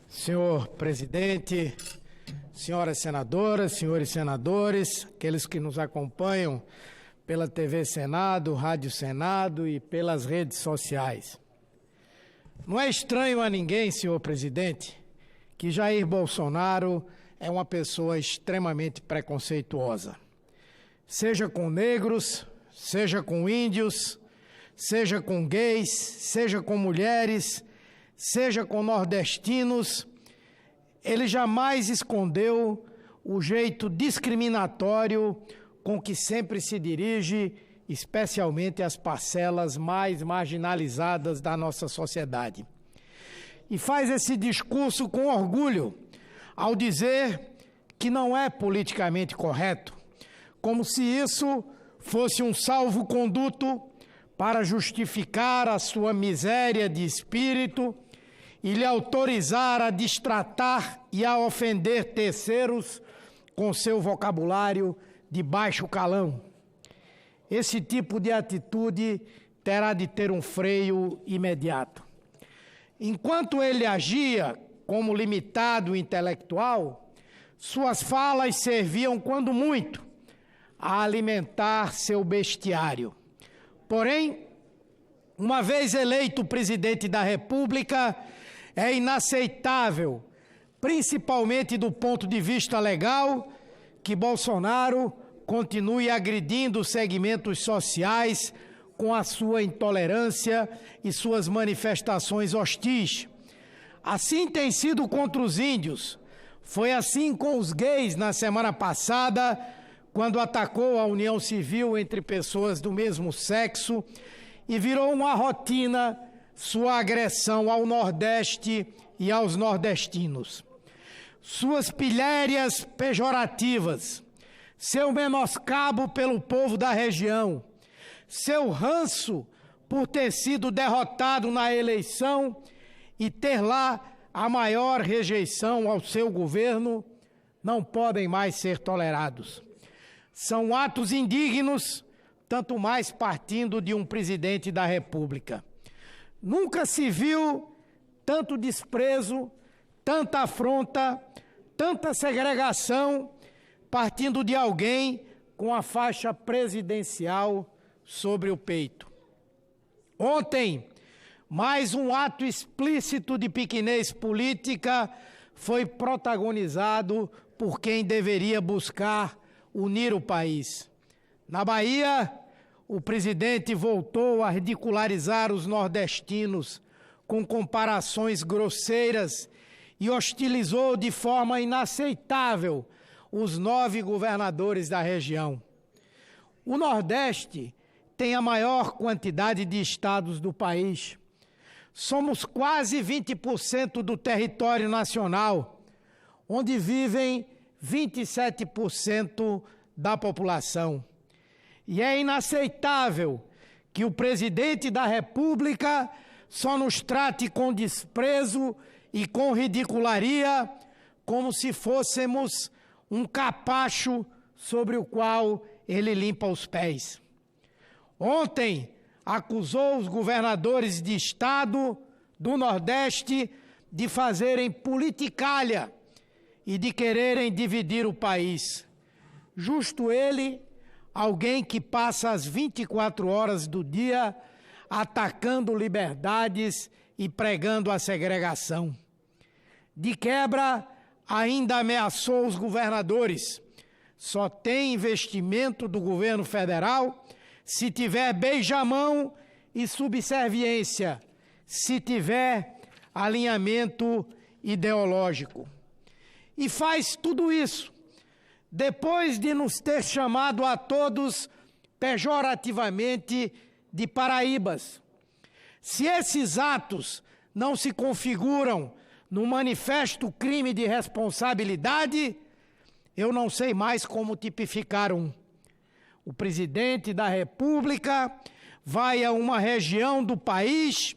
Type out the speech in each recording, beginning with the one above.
Senhor presidente, senhoras senadoras, senhores senadores, aqueles que nos acompanham pela TV Senado, Rádio Senado e pelas redes sociais. Não é estranho a ninguém, senhor presidente, que Jair Bolsonaro é uma pessoa extremamente preconceituosa. Seja com negros, seja com índios, seja com gays, seja com mulheres, seja com nordestinos, ele jamais escondeu o jeito discriminatório com que sempre se dirige, especialmente às parcelas mais marginalizadas da nossa sociedade. E faz esse discurso com orgulho, ao dizer que não é politicamente correto, como se isso fosse um salvo-conduto para justificar a sua miséria de espírito e lhe autorizar a destratar e a ofender terceiros com seu vocabulário de baixo calão. Esse tipo de atitude terá de ter um freio imediato. Enquanto ele agia como limitado intelectual, suas falas serviam, quando muito, a alimentar seu bestiário. Porém, uma vez eleito presidente da República, é inaceitável, principalmente do ponto de vista legal, que Bolsonaro continue agredindo segmentos sociais com a sua intolerância e suas manifestações hostis. Assim tem sido contra os índios. Foi assim com os gays na semana passada, quando atacou a união civil entre pessoas do mesmo sexo, e virou uma rotina sua agressão ao Nordeste e aos nordestinos. Suas pilhérias pejorativas, seu menoscabo pelo povo da região, seu ranço por ter sido derrotado na eleição e ter lá a maior rejeição ao seu governo, não podem mais ser tolerados. São atos indignos, tanto mais partindo de um presidente da República. Nunca se viu tanto desprezo, tanta afronta, tanta segregação partindo de alguém com a faixa presidencial sobre o peito. Ontem, mais um ato explícito de pequenez política foi protagonizado por quem deveria buscar unir o país. Na Bahia, o presidente voltou a ridicularizar os nordestinos com comparações grosseiras e hostilizou de forma inaceitável os 9 governadores da região. O Nordeste tem a maior quantidade de estados do país. Somos quase 20% do território nacional, onde vivem 27% da população. E é inaceitável que o presidente da República só nos trate com desprezo e com ridicularia, como se fôssemos um capacho sobre o qual ele limpa os pés. Ontem, acusou os governadores de estado do Nordeste de fazerem politicalha e de quererem dividir o país. Justo ele, alguém que passa as 24 horas do dia atacando liberdades e pregando a segregação. De quebra, ainda ameaçou os governadores. Só tem investimento do governo federal se tiver beijamão e subserviência, se tiver alinhamento ideológico. E faz tudo isso depois de nos ter chamado a todos pejorativamente de paraíbas. Se esses atos não se configuram no manifesto crime de responsabilidade, eu não sei mais como tipificar um. O presidente da República vai a uma região do país,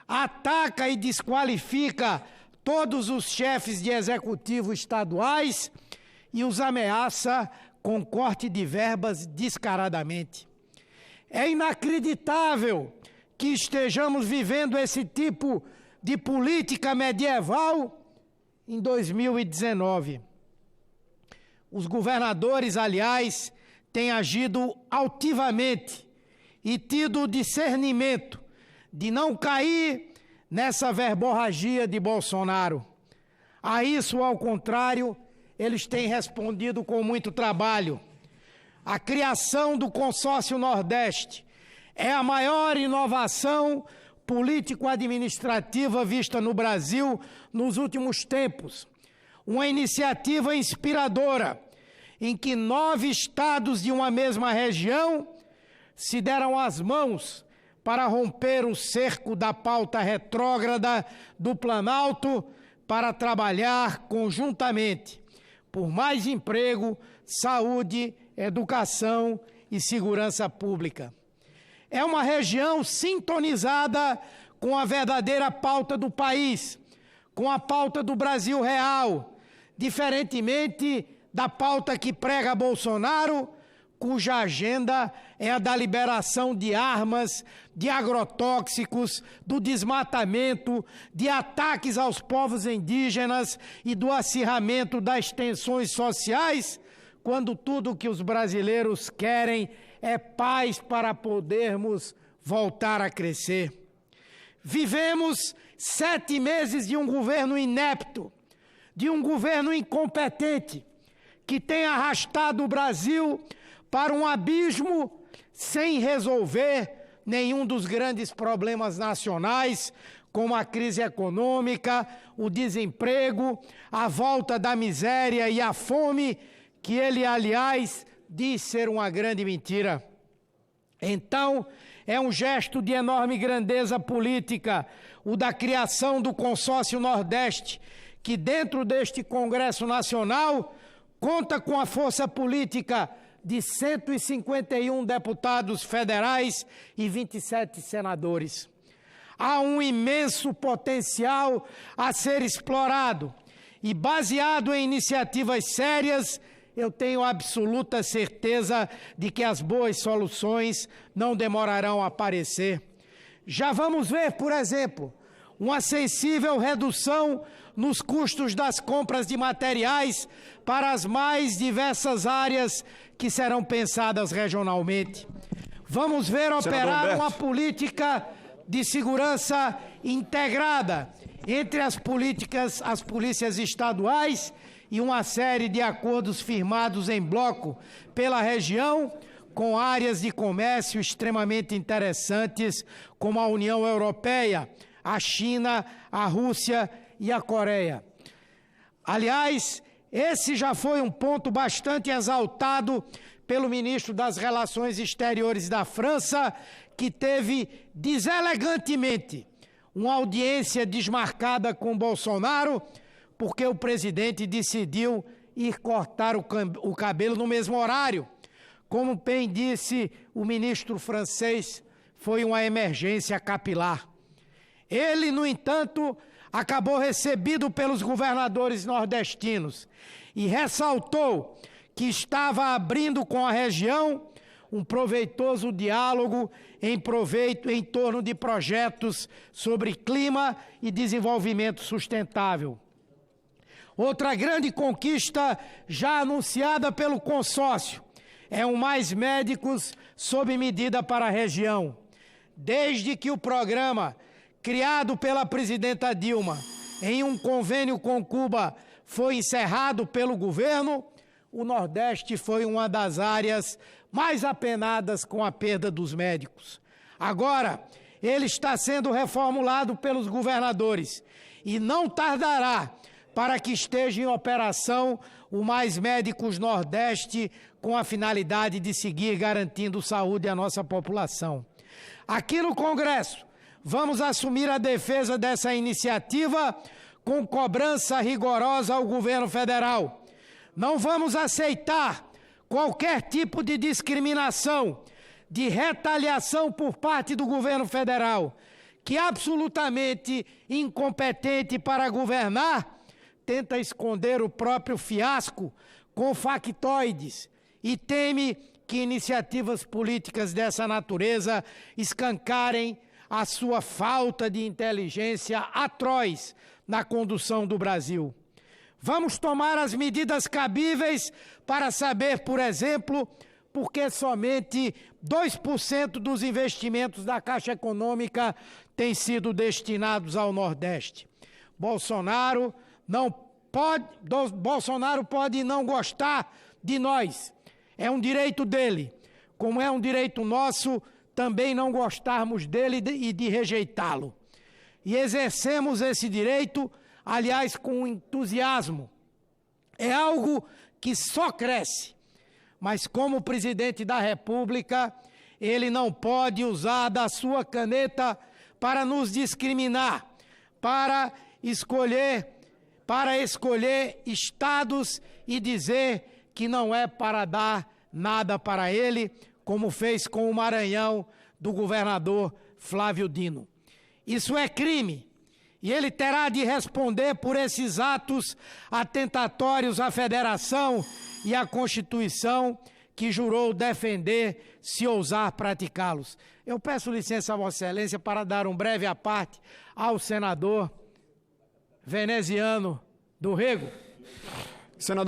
ataca e desqualifica todos os chefes de executivo estaduais e os ameaça com corte de verbas descaradamente. É inacreditável que estejamos vivendo esse tipo de política medieval em 2019. Os governadores, aliás, têm agido altivamente e tido o discernimento de não cair nessa verborragia de Bolsonaro. A isso, ao contrário, eles têm respondido com muito trabalho. A criação do Consórcio Nordeste é a maior inovação político-administrativa vista no Brasil nos últimos tempos. Uma iniciativa inspiradora, em que 9 estados de uma mesma região se deram as mãos para romper o cerco da pauta retrógrada do Planalto para trabalhar conjuntamente por mais emprego, saúde, educação e segurança pública. É uma região sintonizada com a verdadeira pauta do país, com a pauta do Brasil real, diferentemente da pauta que prega Bolsonaro, cuja agenda é a da liberação de armas, de agrotóxicos, do desmatamento, de ataques aos povos indígenas e do acirramento das tensões sociais, quando tudo que os brasileiros querem é paz para podermos voltar a crescer. Vivemos 7 meses de um governo inepto, de um governo incompetente, que tem arrastado o Brasil para um abismo sem resolver nenhum dos grandes problemas nacionais, como a crise econômica, o desemprego, a volta da miséria e a fome, que ele, aliás, diz ser uma grande mentira. Então, é um gesto de enorme grandeza política, o da criação do Consórcio Nordeste, que dentro deste Congresso Nacional conta com a força política de 151 deputados federais e 27 senadores. Há um imenso potencial a ser explorado e, baseado em iniciativas sérias, eu tenho absoluta certeza de que as boas soluções não demorarão a aparecer. Já vamos ver, por exemplo, uma sensível redução nos custos das compras de materiais para as mais diversas áreas que serão pensadas regionalmente. Vamos ver operar uma política de segurança integrada entre as polícias estaduais e uma série de acordos firmados em bloco pela região, com áreas de comércio extremamente interessantes, como a União Europeia, a China, a Rússia e a Coreia. Aliás, esse já foi um ponto bastante exaltado pelo ministro das Relações Exteriores da França, que teve deselegantemente uma audiência desmarcada com Bolsonaro, porque o presidente decidiu ir cortar o cabelo no mesmo horário. Como bem disse o ministro francês, foi uma emergência capilar. Ele, no entanto, acabou recebido pelos governadores nordestinos e ressaltou que estava abrindo com a região um proveitoso diálogo em torno de projetos sobre clima e desenvolvimento sustentável. Outra grande conquista já anunciada pelo consórcio é o Mais Médicos sob medida para a região. Desde que o programa, criado pela presidenta Dilma, em um convênio com Cuba, foi encerrado pelo governo, o Nordeste foi uma das áreas mais apenadas com a perda dos médicos. Agora, ele está sendo reformulado pelos governadores e não tardará para que esteja em operação o Mais Médicos Nordeste, com a finalidade de seguir garantindo saúde à nossa população. Aqui no Congresso, vamos assumir a defesa dessa iniciativa com cobrança rigorosa ao governo federal. Não vamos aceitar qualquer tipo de discriminação, de retaliação por parte do governo federal, que absolutamente incompetente para governar, tenta esconder o próprio fiasco com factoides e teme que iniciativas políticas dessa natureza escancarem a sua falta de inteligência atroz na condução do Brasil. Vamos tomar as medidas cabíveis para saber, por exemplo, por que somente 2% dos investimentos da Caixa Econômica têm sido destinados ao Nordeste. Bolsonaro pode não gostar de nós, é um direito dele, como é um direito nosso também não gostarmos dele e de rejeitá-lo. E exercemos esse direito, aliás, com entusiasmo. É algo que só cresce. Mas como presidente da República, ele não pode usar da sua caneta para nos discriminar, para escolher estados e dizer que não é para dar nada para ele, como fez com o Maranhão do governador Flávio Dino. Isso é crime, e ele terá de responder por esses atos atentatórios à Federação e à Constituição que jurou defender se ousar praticá-los. Eu peço licença a Vossa Excelência para dar um breve à parte ao senador veneziano do Rego. Senador